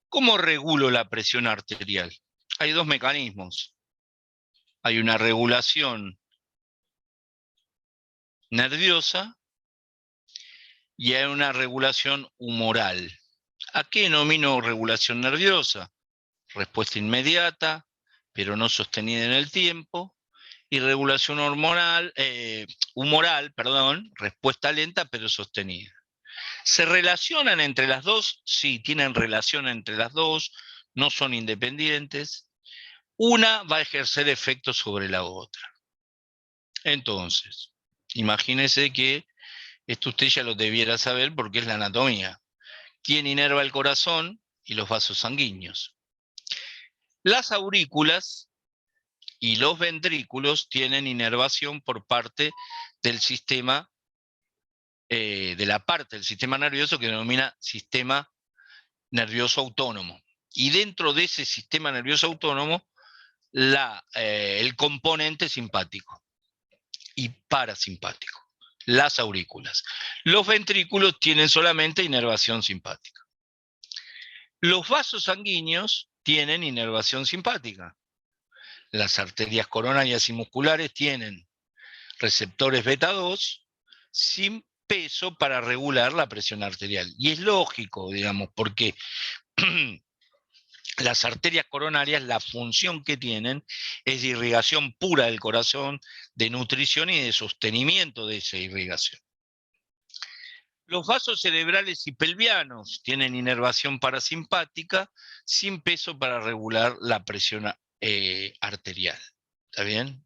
¿Cómo regulo la presión arterial? Hay dos mecanismos. Hay una regulación nerviosa y hay una regulación humoral. ¿A qué denomino regulación nerviosa? Respuesta inmediata, pero no sostenida en el tiempo, y regulación humoral, respuesta lenta pero sostenida. ¿Se relacionan entre las dos? Sí, tienen relación entre las dos, no son independientes. Una va a ejercer efecto sobre la otra. Entonces, imagínese que esto usted ya lo debiera saber porque es la anatomía. ¿Quién inerva el corazón y los vasos sanguíneos? Las aurículas y los ventrículos tienen inervación por parte del sistema, de la parte del sistema nervioso que denomina sistema nervioso autónomo. Y dentro de ese sistema nervioso autónomo, el componente simpático y parasimpático, las aurículas. Los ventrículos tienen solamente inervación simpática. Los vasos sanguíneos tienen inervación simpática. Las arterias coronarias y musculares tienen receptores beta 2 sin peso para regular la presión arterial. Y es lógico, digamos, porque las arterias coronarias, la función que tienen es de irrigación pura del corazón, de nutrición y de sostenimiento de esa irrigación. Los vasos cerebrales y pelvianos tienen inervación parasimpática sin peso para regular la presión arterial. ¿Está bien?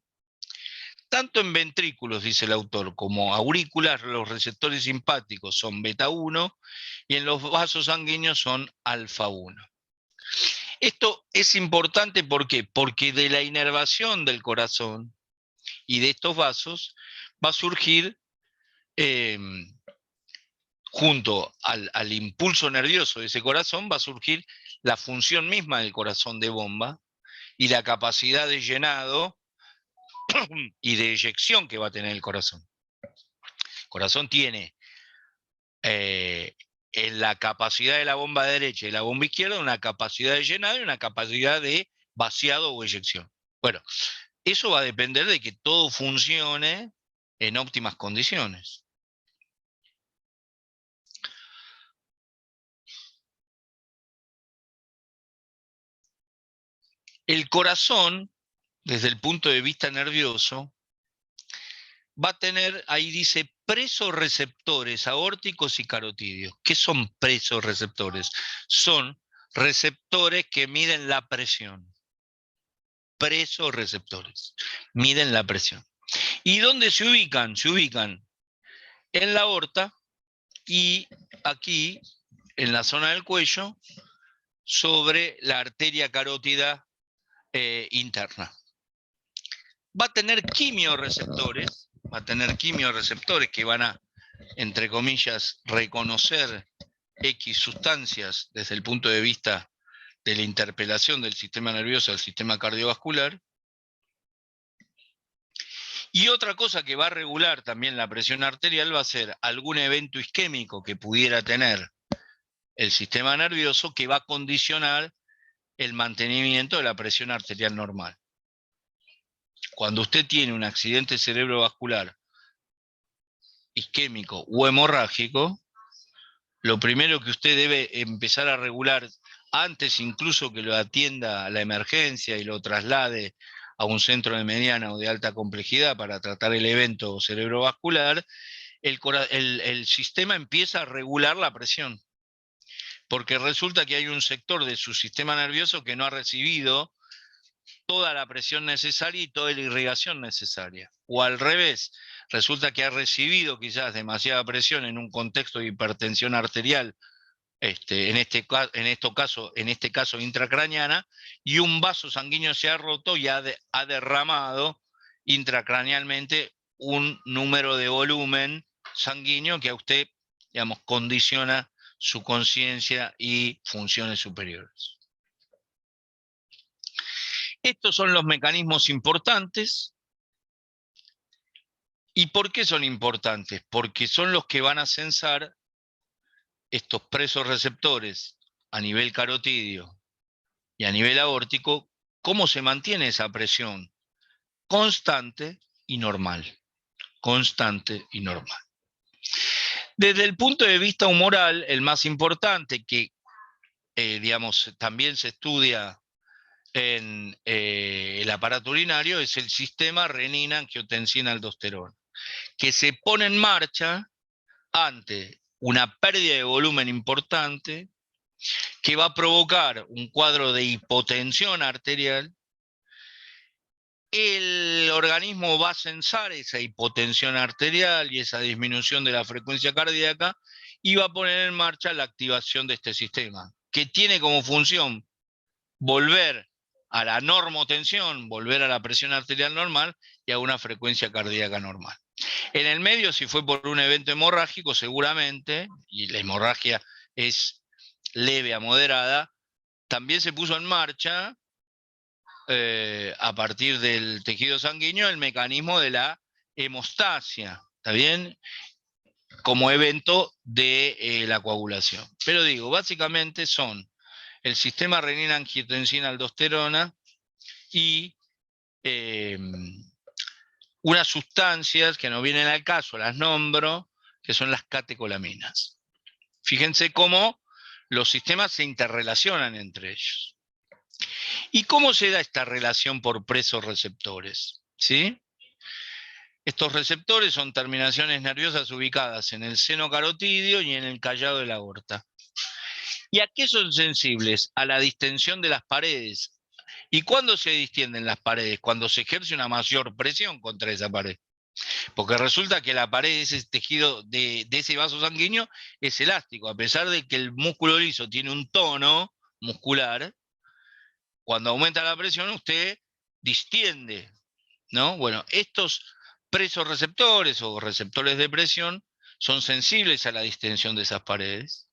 Tanto en ventrículos, dice el autor, como aurículas, los receptores simpáticos son beta 1 y en los vasos sanguíneos son alfa 1. Esto es importante, ¿por qué? Porque de la inervación del corazón y de estos vasos va a surgir, junto al impulso nervioso de ese corazón, va a surgir la función misma del corazón de bomba y la capacidad de llenado y de eyección que va a tener el corazón. El corazón tiene en la capacidad de la bomba derecha y la bomba izquierda una capacidad de llenado y una capacidad de vaciado o eyección. Bueno, eso va a depender de que todo funcione en óptimas condiciones. El corazón, desde el punto de vista nervioso, va a tener, ahí dice, presorreceptores aórticos y carotídeos. ¿Qué son presorreceptores? Son receptores que miden la presión. Presorreceptores, miden la presión. ¿Y dónde se ubican? Se ubican en la aorta y aquí, en la zona del cuello, sobre la arteria carótida interna. Va a tener quimioreceptores que van a, entre comillas, reconocer X sustancias desde el punto de vista de la interpelación del sistema nervioso al sistema cardiovascular. Y otra cosa que va a regular también la presión arterial va a ser algún evento isquémico que pudiera tener el sistema nervioso que va a condicionar el mantenimiento de la presión arterial normal. Cuando usted tiene un accidente cerebrovascular isquémico o hemorrágico, lo primero que usted debe empezar a regular, antes incluso que lo atienda a la emergencia y lo traslade a un centro de mediana o de alta complejidad para tratar el evento cerebrovascular, el sistema empieza a regular la presión. Porque resulta que hay un sector de su sistema nervioso que no ha recibido toda la presión necesaria y toda la irrigación necesaria. O al revés, resulta que ha recibido quizás demasiada presión en un contexto de hipertensión arterial, en este caso intracraneana, y un vaso sanguíneo se ha roto y ha derramado intracranealmente un número de volumen sanguíneo que a usted, digamos, condiciona su conciencia y funciones superiores. Estos son los mecanismos importantes. ¿Y por qué son importantes? Porque son los que van a censar estos presorreceptores a nivel carotidio y a nivel aórtico, ¿cómo se mantiene esa presión? Constante y normal. Constante y normal. Desde el punto de vista humoral, el más importante que, digamos, también se estudia en el aparato urinario es el sistema renina-angiotensina-aldosterona, que se pone en marcha ante una pérdida de volumen importante que va a provocar un cuadro de hipotensión arterial. El organismo va a censar esa hipotensión arterial y esa disminución de la frecuencia cardíaca y va a poner en marcha la activación de este sistema, que tiene como función volver a la normotensión, volver a la presión arterial normal y a una frecuencia cardíaca normal. En el medio, si fue por un evento hemorrágico, seguramente, y la hemorragia es leve a moderada, también se puso en marcha, a partir del tejido sanguíneo, el mecanismo de la hemostasia, ¿está bien? Como evento de la coagulación. Pero digo, básicamente son el sistema renina-angiotensina-aldosterona y unas sustancias que no vienen al caso, las nombro, que son las catecolaminas. Fíjense cómo los sistemas se interrelacionan entre ellos. ¿Y cómo se da esta relación por presos receptores? ¿Sí? Estos receptores son terminaciones nerviosas ubicadas en el seno carotidio y en el callado de la aorta. ¿Y a qué son sensibles? A la distensión de las paredes. ¿Y cuándo se distienden las paredes? Cuando se ejerce una mayor presión contra esa pared. Porque resulta que la pared de ese tejido, de ese vaso sanguíneo, es elástico. A pesar de que el músculo liso tiene un tono muscular, cuando aumenta la presión usted distiende, ¿no? Bueno, estos presorreceptores o receptores de presión son sensibles a la distensión de esas paredes.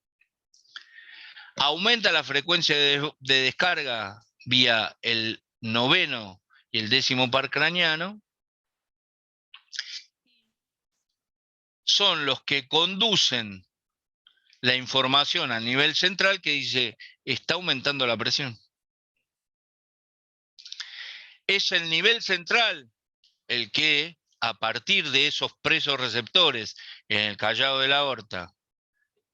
Aumenta la frecuencia de descarga vía el noveno y el décimo par craneano. Son los que conducen la información a nivel central que dice, está aumentando la presión. Es el nivel central el que, a partir de esos presorreceptores en el callado de la aorta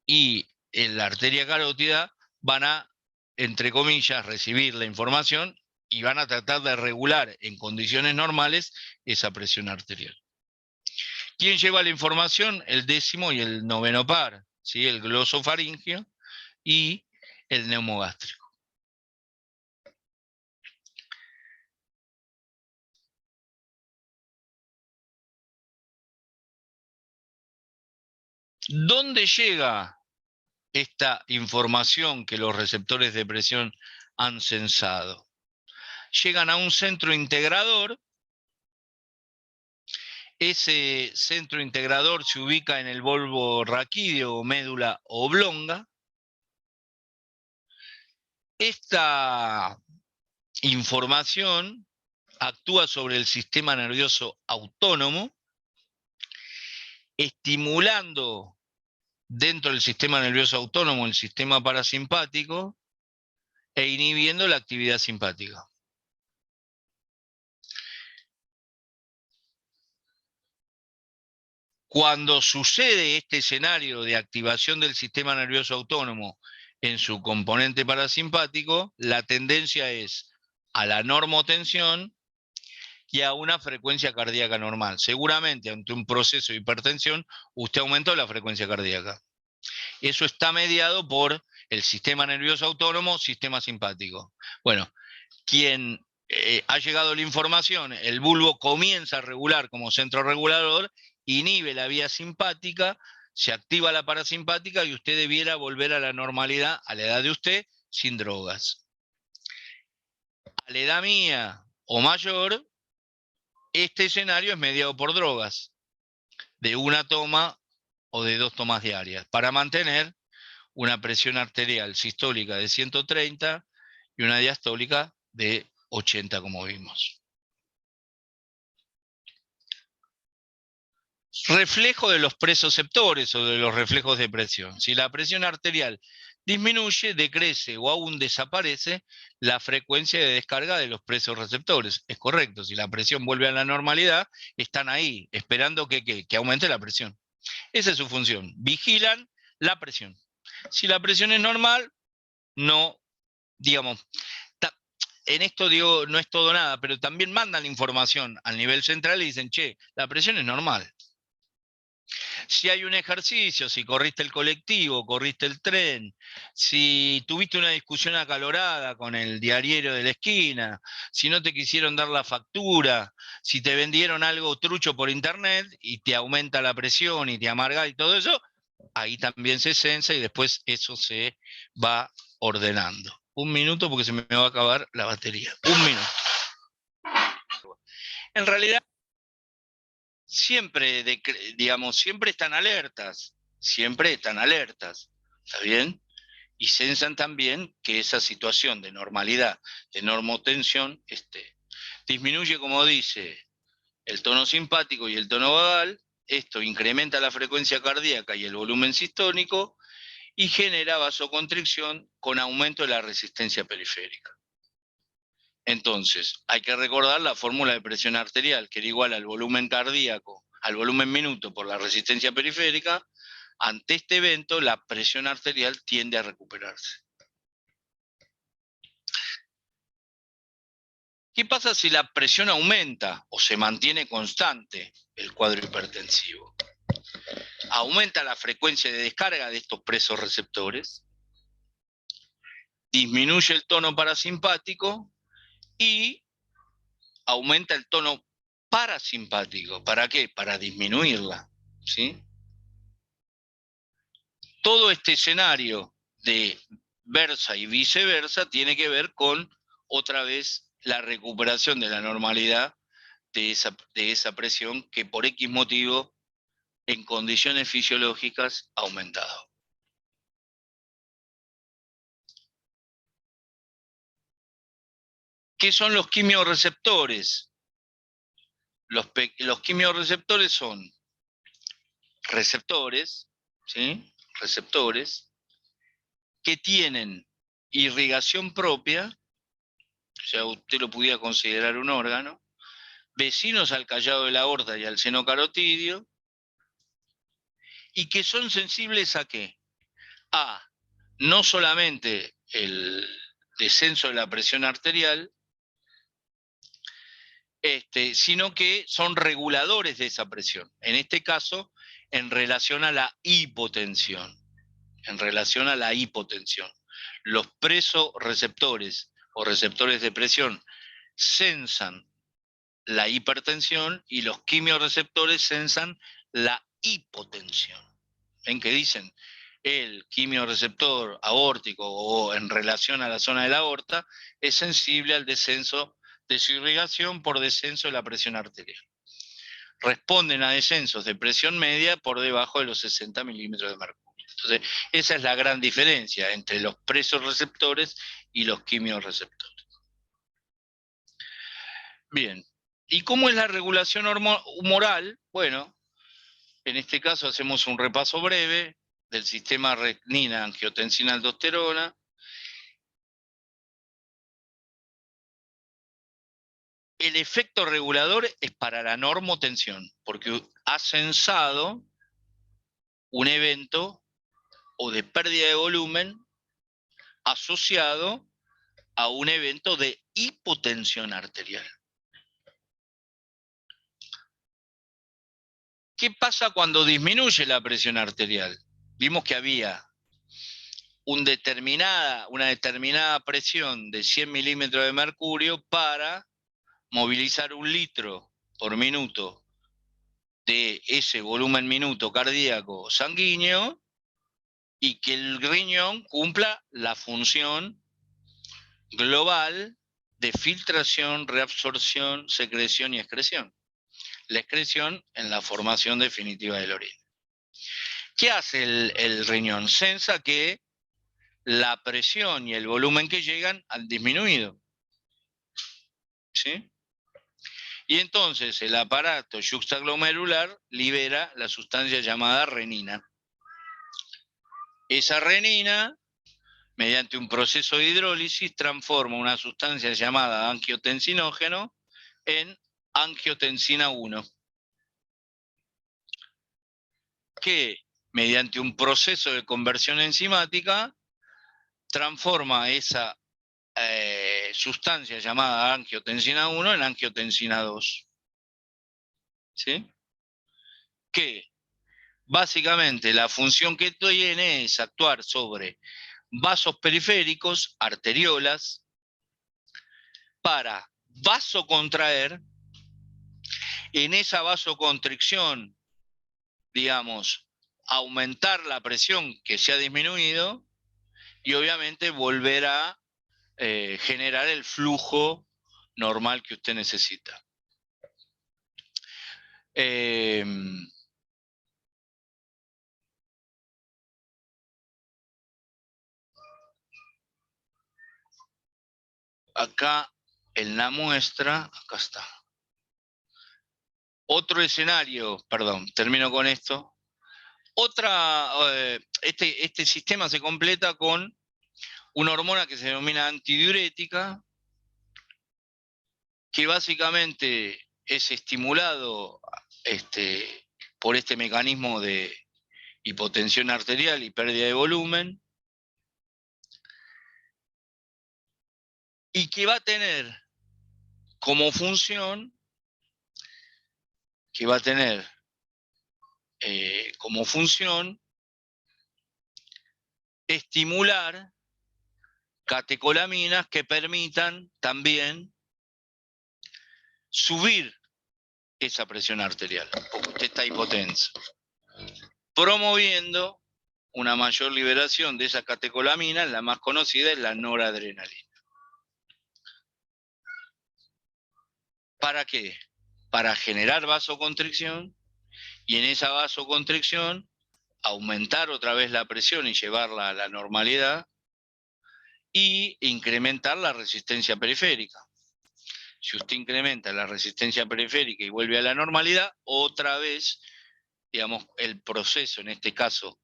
y en la arteria carótida, van a, entre comillas, recibir la información y van a tratar de regular en condiciones normales esa presión arterial. ¿Quién lleva la información? El décimo y el noveno par, ¿sí? El glosofaringeo y el neumogástrico. ¿Dónde llega esta información que los receptores de presión han censado? Llegan a un centro integrador. Ese centro integrador se ubica en el bulbo raquídeo o médula oblonga. Esta información actúa sobre el sistema nervioso autónomo, estimulando dentro del sistema nervioso autónomo el sistema parasimpático e inhibiendo la actividad simpática. Cuando sucede este escenario de activación del sistema nervioso autónomo en su componente parasimpático, la tendencia es a la normotensión y a una frecuencia cardíaca normal. Seguramente ante un proceso de hipertensión, usted aumentó la frecuencia cardíaca. Eso está mediado por el sistema nervioso autónomo, sistema simpático. Bueno, quien ha llegado la información, el bulbo comienza a regular como centro regulador, inhibe la vía simpática, se activa la parasimpática y usted debiera volver a la normalidad a la edad de usted sin drogas. A la edad mía o mayor, este escenario es mediado por drogas, de una toma o de 2 tomas diarias, para mantener una presión arterial sistólica de 130 y una diastólica de 80, como vimos. Reflejo de los presoceptores o de los reflejos de presión. Si la presión arterial disminuye, decrece o aún desaparece la frecuencia de descarga de los presos receptores. Es correcto, si la presión vuelve a la normalidad, están ahí, esperando que aumente la presión. Esa es su función, vigilan la presión. Si la presión es normal, no, digamos, en esto digo, no es todo nada, pero también mandan la información al nivel central y dicen, che, la presión es normal. Si hay un ejercicio, si corriste el colectivo, corriste el tren, si tuviste una discusión acalorada con el diariero de la esquina, si no te quisieron dar la factura, si te vendieron algo trucho por internet y te aumenta la presión y te amarga y todo eso, ahí también se censa y después eso se va ordenando. Un minuto porque se me va a acabar la batería. Un minuto. En realidad, siempre, digamos, siempre están alertas, ¿está bien? Y censan también que esa situación de normalidad, de normotensión, disminuye, como dice, el tono simpático y el tono vagal, esto incrementa la frecuencia cardíaca y el volumen sistónico y genera vasoconstricción con aumento de la resistencia periférica. Entonces, hay que recordar la fórmula de presión arterial, que era igual al volumen cardíaco, al volumen minuto por la resistencia periférica. Ante este evento, la presión arterial tiende a recuperarse. ¿Qué pasa si la presión aumenta o se mantiene constante el cuadro hipertensivo? Aumenta la frecuencia de descarga de estos presos receptores, disminuye el tono parasimpático y aumenta el tono parasimpático. ¿Para qué? Para disminuirla, ¿sí? Todo este escenario de versa y viceversa tiene que ver con, otra vez, la recuperación de la normalidad de esa presión que por X motivo, en condiciones fisiológicas, ha aumentado. ¿Qué son los quimiorreceptores? Los quimiorreceptores son receptores, ¿sí? Receptores que tienen irrigación propia, o sea, usted lo pudiera considerar un órgano, vecinos al callado de la aorta y al seno carotidio, y que son sensibles a qué? A no solamente el descenso de la presión arterial, sino que son reguladores de esa presión. En este caso, en relación a la hipotensión. En relación a la hipotensión. Los presoreceptores o receptores de presión censan la hipertensión y los quimiorreceptores censan la hipotensión. ¿Ven que dicen? El quimiorreceptor aórtico o en relación a la zona de la aorta es sensible al descenso de su irrigación por descenso de la presión arterial. Responden a descensos de presión media por debajo de los 60 milímetros de mercurio. Entonces, esa es la gran diferencia entre los presoreceptores y los quimiorreceptores. Bien, ¿y cómo es la regulación humoral? Bueno, en este caso hacemos un repaso breve del sistema renina, angiotensina, aldosterona. El efecto regulador es para la normotensión, porque ha censado un evento o de pérdida de volumen asociado a un evento de hipotensión arterial. ¿Qué pasa cuando disminuye la presión arterial? Vimos que había una determinada presión de 100 milímetros de mercurio para movilizar 1 litro por minuto de ese volumen minuto cardíaco sanguíneo y que el riñón cumpla la función global de filtración, reabsorción, secreción y excreción. La excreción en la formación definitiva de la orina. ¿Qué hace el riñón? Censa que la presión y el volumen que llegan han disminuido. ¿Sí? Y entonces el aparato yuxtaglomerular libera la sustancia llamada renina. Esa renina mediante un proceso de hidrólisis, transforma una sustancia llamada angiotensinógeno en angiotensina 1, que mediante un proceso de conversión enzimática transforma esa sustancia llamada angiotensina 1 en angiotensina 2. ¿Sí? Que básicamente la función que tiene es actuar sobre vasos periféricos, arteriolas, para vasocontraer. En esa vasoconstricción, digamos, aumentar la presión que se ha disminuido y obviamente volver a generar el flujo normal que usted necesita. Acá en la muestra, acá está. Otro escenario, perdón, termino con esto. Este sistema se completa con una hormona que se denomina antidiurética, que básicamente es estimulado por este mecanismo de hipotensión arterial y pérdida de volumen, y que va a tener como función, estimular catecolaminas que permitan también subir esa presión arterial, porque usted está hipotenso, promoviendo una mayor liberación de esa catecolamina. La más conocida es la noradrenalina. ¿Para qué? Para generar vasoconstricción, y en esa vasoconstricción aumentar otra vez la presión y llevarla a la normalidad, y incrementar la resistencia periférica. Si usted incrementa la resistencia periférica y vuelve a la normalidad, otra vez, digamos, el proceso, en este caso,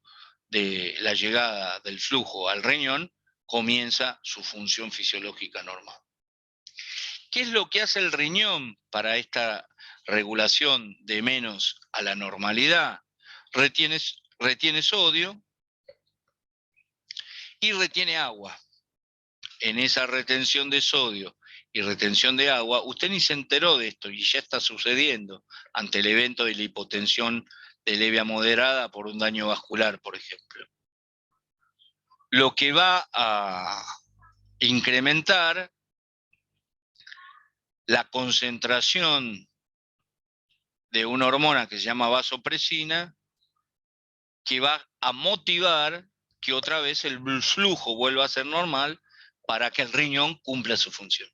de la llegada del flujo al riñón, comienza su función fisiológica normal. ¿Qué es lo que hace el riñón para esta regulación de menos a la normalidad? Retiene sodio y retiene agua. En esa retención de sodio y retención de agua, usted ni se enteró de esto y ya está sucediendo ante el evento de la hipotensión de leve a moderada por un daño vascular, por ejemplo. Lo que va a incrementar la concentración de una hormona que se llama vasopresina, que va a motivar que otra vez el flujo vuelva a ser normal para que el riñón cumpla su función.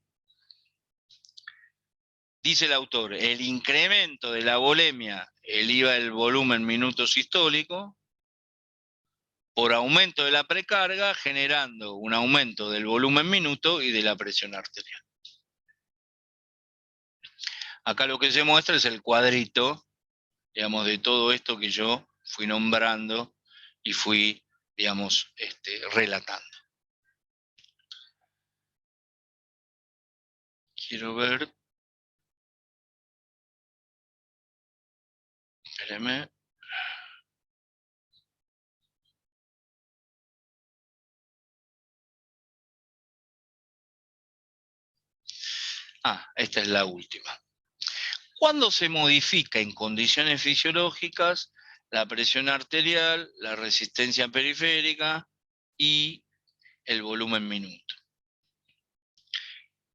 Dice el autor, el incremento de la volemia eleva el volumen minuto sistólico por aumento de la precarga, generando un aumento del volumen minuto y de la presión arterial. Acá lo que se muestra es el cuadrito, digamos, de todo esto que yo fui nombrando y fui, digamos, relatando. Quiero ver. Espérame. Esta es la última. ¿Cuándo se modifica en condiciones fisiológicas la presión arterial, la resistencia periférica y el volumen minuto?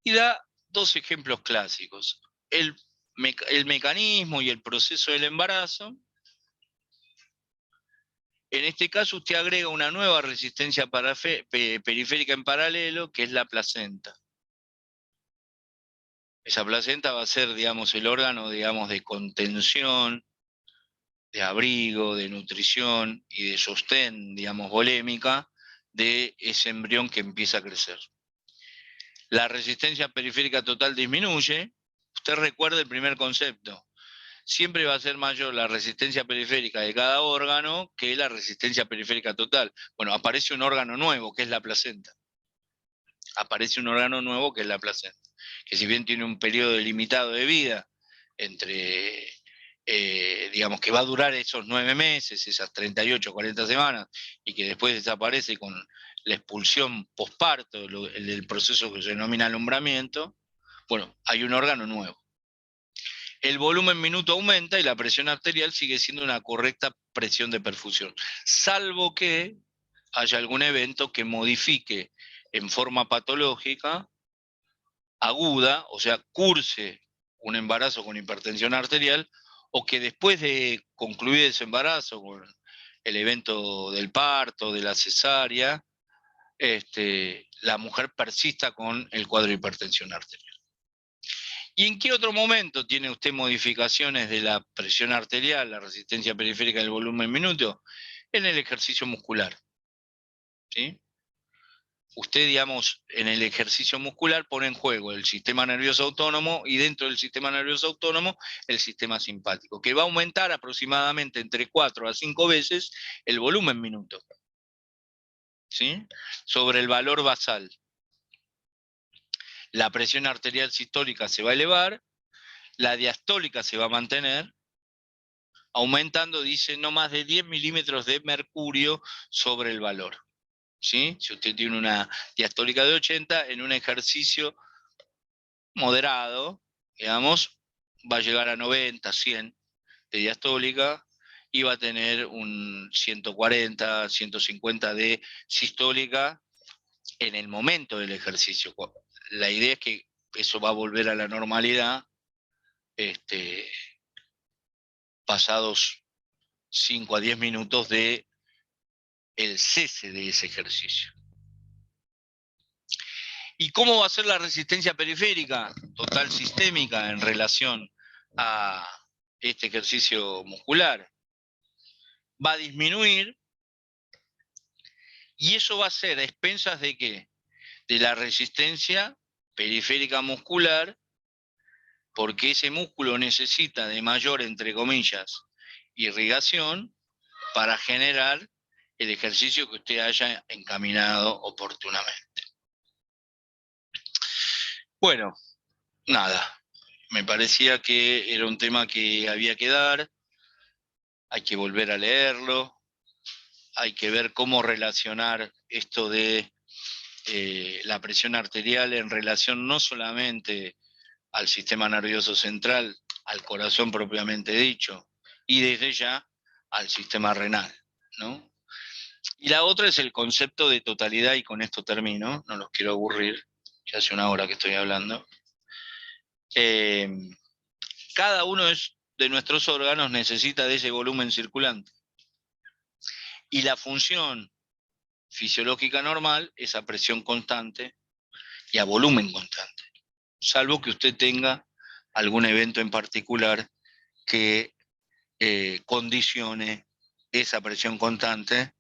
Y da dos ejemplos clásicos. El mecanismo y el proceso del embarazo. En este caso usted agrega una nueva resistencia periférica en paralelo, que es la placenta. Esa placenta va a ser, digamos, el órgano, digamos, de contención, de abrigo, de nutrición y de sostén, digamos, volémica de ese embrión que empieza a crecer. La resistencia periférica total disminuye. Usted recuerda el primer concepto. siempre va a ser mayor la resistencia periférica de cada órgano que la resistencia periférica total. Bueno, aparece un órgano nuevo, que es la placenta. Aparece un órgano nuevo, que es la placenta, que si bien tiene un periodo limitado de vida, entre, digamos, que va a durar esos 9 meses, esas 38, 40 semanas, y que después desaparece con la expulsión posparto, el proceso que se denomina alumbramiento, bueno, hay un órgano nuevo. El volumen minuto aumenta y la presión arterial sigue siendo una correcta presión de perfusión, salvo que haya algún evento que modifique en forma patológica, aguda, o sea, curse un embarazo con hipertensión arterial, o que después de concluir ese embarazo con el evento del parto, de la cesárea, la mujer persista con el cuadro de hipertensión arterial. ¿Y en qué otro momento tiene usted modificaciones de la presión arterial, la resistencia periférica del volumen minuto? En el ejercicio muscular. ¿Sí? Usted, digamos, en el ejercicio muscular pone en juego el sistema nervioso autónomo y dentro del sistema nervioso autónomo el sistema simpático, que va a aumentar aproximadamente entre 4 a 5 veces el volumen minuto, ¿sí? Sobre el valor basal. La presión arterial sistólica se va a elevar, la diastólica se va a mantener, aumentando, dice, no más de 10 milímetros de mercurio sobre el valor. ¿Sí? Si usted tiene una diastólica de 80, en un ejercicio moderado, digamos, va a llegar a 90, 100 de diastólica y va a tener un 140, 150 de sistólica en el momento del ejercicio. La idea es que eso va a volver a la normalidad pasados 5 a 10 minutos de el cese de ese ejercicio. ¿Y cómo va a ser la resistencia periférica total sistémica en relación a este ejercicio muscular? Va a disminuir y eso va a ser a expensas de ¿qué? De la resistencia periférica muscular, porque ese músculo necesita de mayor, entre comillas, irrigación para generar el ejercicio que usted haya encaminado oportunamente. Bueno, nada, me parecía que era un tema que había que dar, hay que volver a leerlo, hay que ver cómo relacionar esto de la presión arterial en relación no solamente al sistema nervioso central, al corazón propiamente dicho, y desde ya al sistema renal, ¿no? Y la otra es el concepto de totalidad, y con esto termino, no los quiero aburrir, ya hace una hora que estoy hablando. Cada uno de nuestros órganos necesita de ese volumen circulante. Y la función fisiológica normal es a presión constante y a volumen constante, salvo que usted tenga algún evento en particular que condicione esa presión constante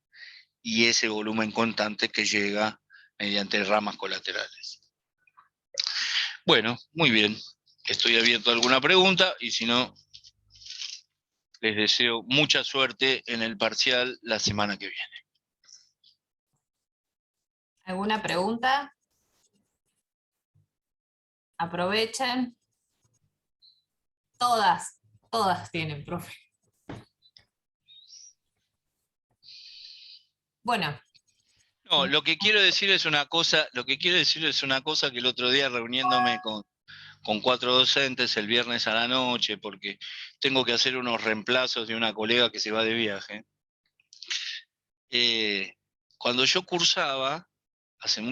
y ese volumen constante que llega mediante ramas colaterales. Bueno, muy bien. Estoy abierto a alguna pregunta y si no, les deseo mucha suerte en el parcial la semana que viene. ¿Alguna pregunta? Aprovechen. Todas tienen, profe. Bueno. No, lo que quiero decir es una cosa, que el otro día reuniéndome con 4 docentes el viernes a la noche, porque tengo que hacer unos reemplazos de una colega que se va de viaje. Cuando yo cursaba, hace mucho